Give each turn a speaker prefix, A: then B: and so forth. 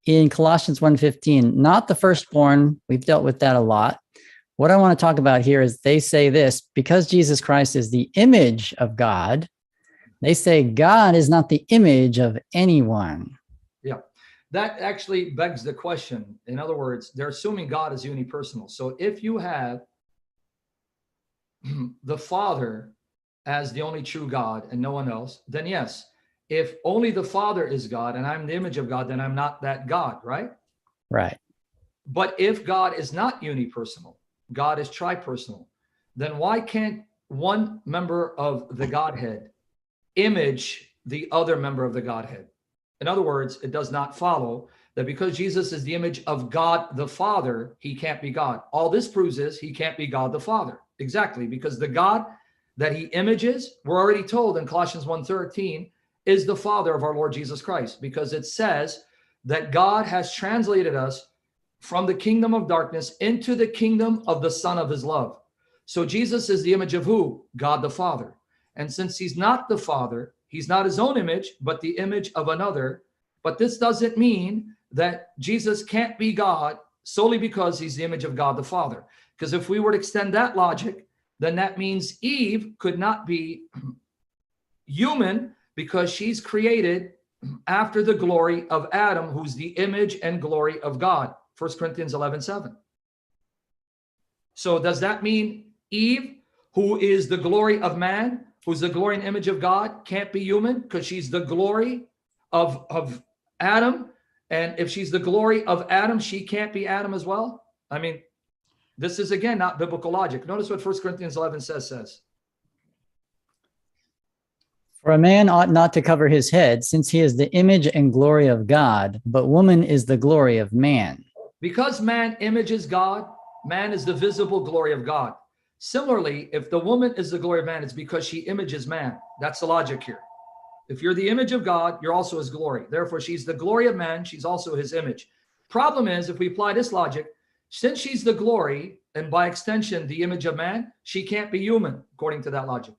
A: in Colossians 1:15, not the firstborn. We've dealt with that a lot. What I want to talk about here is they say this, because Jesus Christ is the image of God, they say God is not the image of anyone.
B: Yeah, that actually begs the question. In other words, they're assuming God is unipersonal. So if you have the Father as the only true God and no one else, then yes, if only the Father is God and I'm the image of God, then I'm not that God, right?
A: Right.
B: But if God is not unipersonal, God is tripersonal, then why can't one member of the Godhead image the other member of the Godhead? In other words, it does not follow that because Jesus is the image of God the Father, he can't be God. All this proves is he can't be God the Father. Exactly, because the God that he images, we're already told in Colossians 1:13, is the Father of our Lord Jesus Christ, because it says that God has translated us from the kingdom of darkness into the kingdom of the Son of his love. So Jesus is the image of who? God the Father. And since he's not the Father, he's not his own image, but the image of another. But this doesn't mean that Jesus can't be God solely because he's the image of God the Father. Because if we were to extend that logic, then that means Eve could not be human because she's created after the glory of Adam, who's the image and glory of God. 1 Corinthians 11:7. So does that mean Eve, who is the glory of man, who's the glory and image of God, can't be human because she's the glory of Adam? And if she's the glory of Adam, she can't be Adam as well? I mean, this is, again, not biblical logic. Notice what 1 Corinthians 11 says.
A: For a man ought not to cover his head, since he is the image and glory of God, but woman is the glory of man.
B: Because man images God, man is the visible glory of God. Similarly, if the woman is the glory of man, it's because she images man. That's the logic here. If you're the image of God, you're also his glory. Therefore, she's the glory of man. She's also his image. Problem is, if we apply this logic, since she's the glory, and by extension, the image of man, she can't be human, according to that logic.